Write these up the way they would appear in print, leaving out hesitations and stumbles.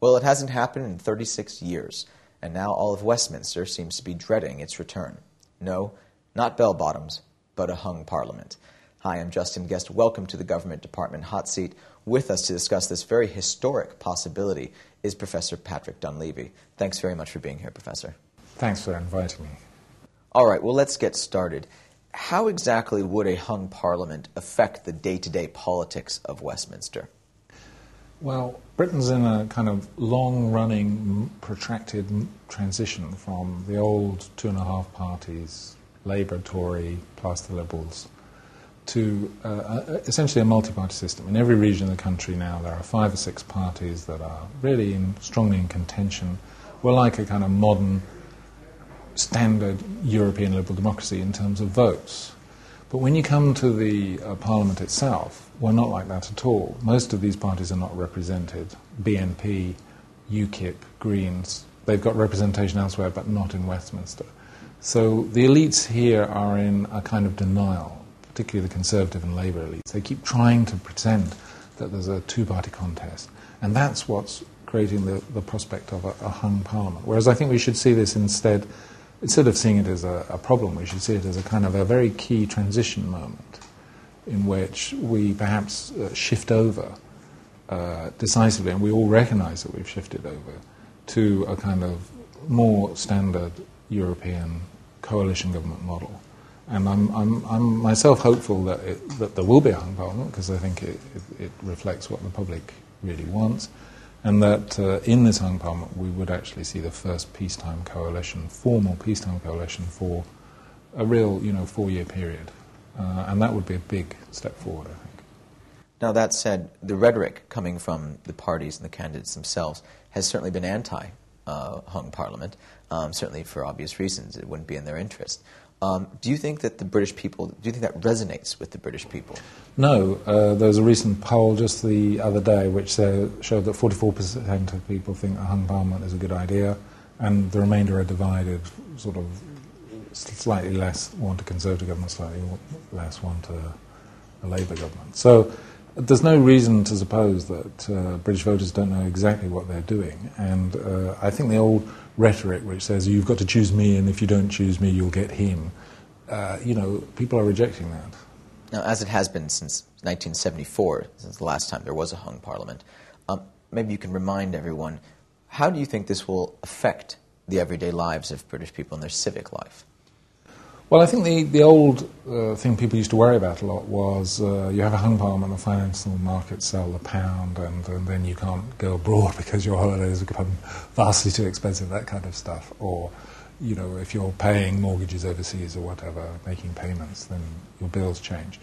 Well, it hasn't happened in 36 years, and now all of Westminster seems to be dreading its return. No, not bell-bottoms, but a hung Parliament. Hi, I'm Justin Guest. Welcome to the Government Department Hot Seat. With us to discuss this very historic possibility is Professor Patrick Dunleavy. Thanks very much for being here, Professor. Thanks for inviting me. All right, well, let's get started. How exactly would a hung Parliament affect the day-to-day politics of Westminster? Well, Britain's in a kind of long-running, protracted transition from the old two and a half parties, Labour, Tory, plus the Liberals, to essentially a multi-party system. In every region of the country now there are 5 or 6 parties that are really strongly in contention. We're like a kind of modern, standard European liberal democracy in terms of votes. But when you come to the Parliament itself, we're not like that at all. Most of these parties are not represented. BNP, UKIP, Greens, they've got representation elsewhere but not in Westminster. So the elites here are in a kind of denial, particularly the Conservative and Labour elites. They keep trying to pretend that there's a two-party contest. And that's what's creating the prospect of a hung Parliament. Whereas I think we should see this instead of seeing it as a problem, we should see it as a kind of a very key transition moment in which we perhaps shift over decisively, and we all recognise that we've shifted over, to a kind of more standard European coalition government model. And I'm myself hopeful that there will be a hung Parliament, because I think it reflects what the public really wants, and that in this hung Parliament we would actually see the first peacetime coalition, formal peacetime coalition for a real, 4-year period. And that would be a big step forward, I think. Now, that said, the rhetoric coming from the parties and the candidates themselves has certainly been anti-hung Parliament, certainly for obvious reasons. It wouldn't be in their interest. Do you think that that resonates with the British people? No. There was a recent poll just the other day which showed that 44% of people think a hung Parliament is a good idea, and the remainder are divided, sort of slightly less want a Conservative government, slightly less want a Labour government. So there's no reason to suppose that British voters don't know exactly what they're doing. And I think the old rhetoric which says you've got to choose me, and if you don't choose me, you'll get him, people are rejecting that. Now, as it has been since 1974, since the last time there was a hung Parliament, maybe you can remind everyone, how do you think this will affect the everyday lives of British people and their civic life? Well, I think the old thing people used to worry about a lot was you have a hung Parliament, the financial markets sell the pound, and then you can't go abroad because your holidays become vastly too expensive, that kind of stuff. Or, if you're paying mortgages overseas or whatever, making payments, then your bills change.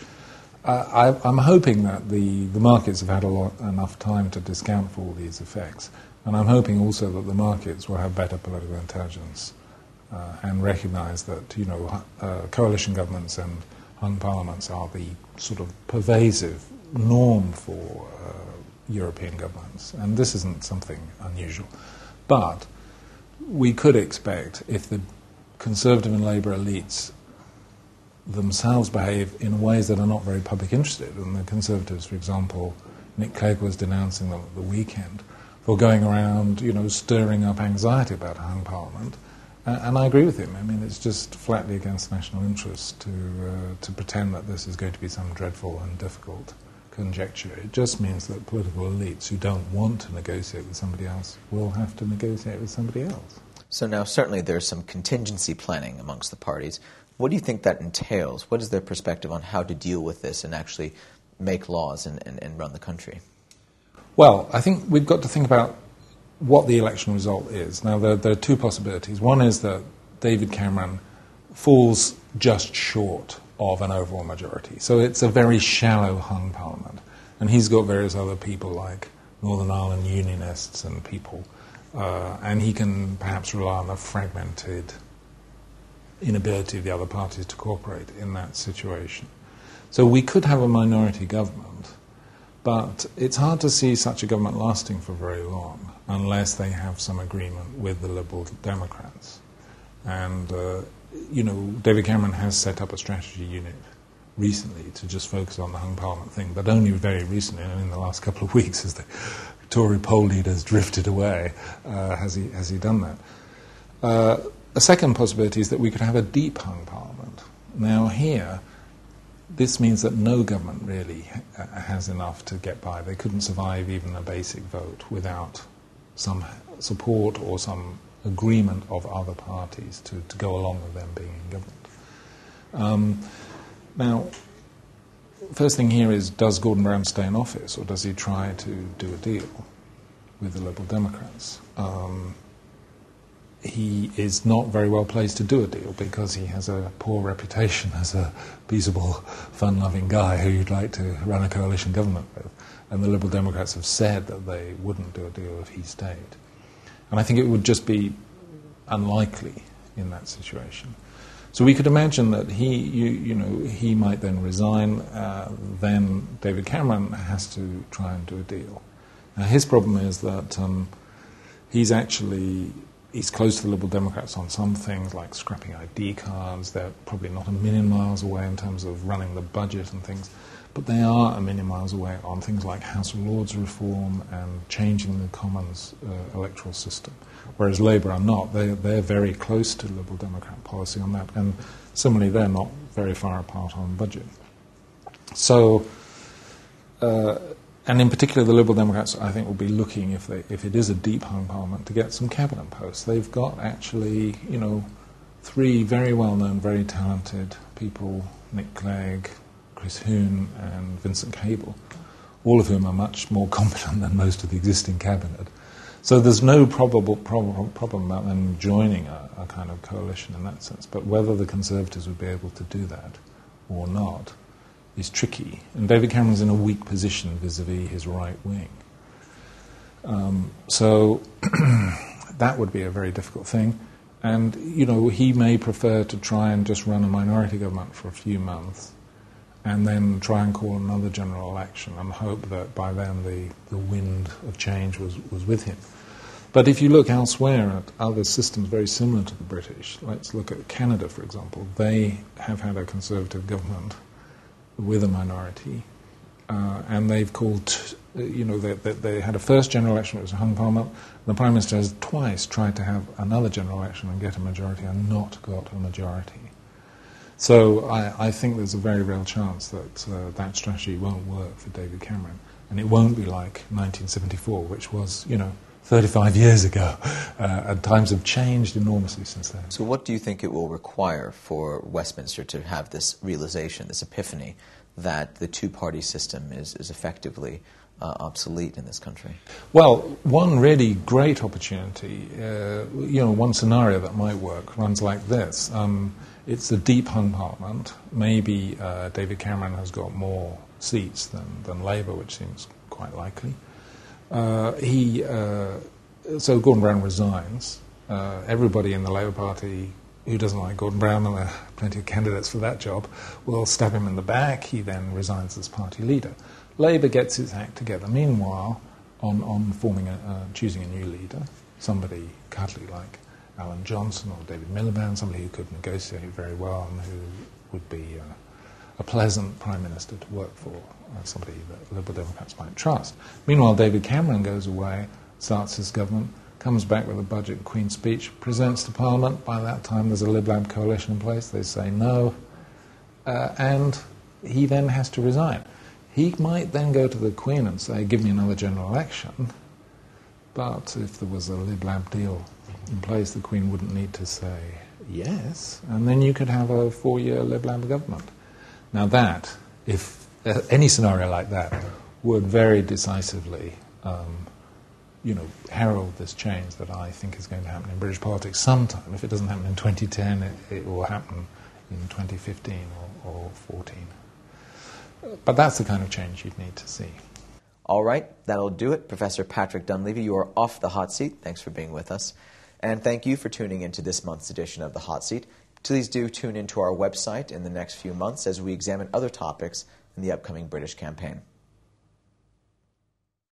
I'm hoping that the markets have had enough time to discount for all these effects, and I'm hoping also that the markets will have better political intelligence and recognise that, coalition governments and hung parliaments are the sort of pervasive norm for European governments. And this isn't something unusual. But we could expect, if the Conservative and Labour elites themselves behave in ways that are not very public interested, and the Conservatives, for example, Nick Clegg was denouncing them at the weekend for going around, stirring up anxiety about a hung parliament. And I agree with him. I mean, it's just flatly against national interest to pretend that this is going to be some dreadful and difficult conjecture. It just means that political elites who don't want to negotiate with somebody else will have to negotiate with somebody else. So now, certainly there's some contingency planning amongst the parties. What do you think that entails? What is their perspective on how to deal with this and actually make laws and run the country? Well, I think we've got to think about what the election result is. Now, there are 2 possibilities. One is that David Cameron falls just short of an overall majority. So it's a very shallow hung parliament. And he's got various other people like Northern Ireland unionists and people. And he can perhaps rely on the fragmented inability of the other parties to cooperate in that situation. So we could have a minority government, but it's hard to see such a government lasting for very long unless they have some agreement with the Liberal Democrats. And, David Cameron has set up a strategy unit recently to just focus on the hung parliament thing, but only very recently, and in the last couple of weeks, as the Tory poll leaders drifted away, has he done that. A second possibility is that we could have a deep hung parliament. Now here, this means that no government really has enough to get by. They couldn't survive even a basic vote without some support or some agreement of other parties to go along with them being in government. Now, first thing here is, does Gordon Brown stay in office, or does he try to do a deal with the Liberal Democrats? He is not very well placed to do a deal because he has a poor reputation as a peaceable, fun-loving guy who you'd like to run a coalition government with. And the Liberal Democrats have said that they wouldn't do a deal if he stayed. And I think it would just be unlikely in that situation. So we could imagine that he might then resign, then David Cameron has to try and do a deal. Now his problem is that he's close to the Liberal Democrats on some things like scrapping ID cards. They're probably not a million miles away in terms of running the budget and things, but they are a million miles away on things like House of Lords reform and changing the Commons electoral system, whereas Labour are not. They're very close to Liberal Democrat policy on that, and similarly they're not very far apart on budget. So, and in particular the Liberal Democrats, I think, will be looking, if it is a deep hung parliament, to get some cabinet posts. They've got actually, three very well-known, very talented people, Nick Clegg, Chris Huhne and Vincent Cable, all of whom are much more competent than most of the existing cabinet. So there's no problem about them joining a kind of coalition in that sense. But whether the Conservatives would be able to do that or not is tricky. And David Cameron's in a weak position vis-à-vis his right wing. So that would be a very difficult thing. And, he may prefer to try and just run a minority government for a few months and then try and call another general election and hope that by then the wind of change was with him. But if you look elsewhere at other systems very similar to the British, let's look at Canada, for example. They have had a Conservative government with a minority, and they've called, they had a first general election, which was a hung parliament, and the Prime Minister has twice tried to have another general election and get a majority and not got a majority. So I think there's a very real chance that that strategy won't work for David Cameron, and it won't be like 1974, which was, 35 years ago, and times have changed enormously since then. So what do you think it will require for Westminster to have this realization, this epiphany, that the two-party system is effectively obsolete in this country? Well, one really great opportunity, one scenario that might work runs like this. It's a deep hung parliament. Maybe David Cameron has got more seats than Labour, which seems quite likely. So Gordon Brown resigns. Everybody in the Labour Party who doesn't like Gordon Brown, and there are plenty of candidates for that job, will stab him in the back. He then resigns as party leader. Labour gets its act together. Meanwhile, on choosing a new leader, somebody cuddly like Alan Johnson or David Miliband, somebody who could negotiate very well and who would be a pleasant Prime Minister to work for, somebody that Liberal Democrats might trust. Meanwhile, David Cameron goes away, starts his government, comes back with a budget and Queen's speech, presents to Parliament. By that time, there's a Lib Lab coalition in place. They say no, and he then has to resign. He might then go to the Queen and say, give me another general election, but if there was a Lib Lab deal in place, the Queen wouldn't need to say yes, and then you could have a 4-year Lib Lab government. Now that, if any scenario like that, would very decisively herald this change that I think is going to happen in British politics sometime. If it doesn't happen in 2010, it will happen in 2015 or 14. But that's the kind of change you'd need to see. All right, that'll do it. Professor Patrick Dunleavy, you are off the hot seat. Thanks for being with us. And thank you for tuning into this month's edition of The Hot Seat. Please do tune into our website in the next few months as we examine other topics in the upcoming British campaign.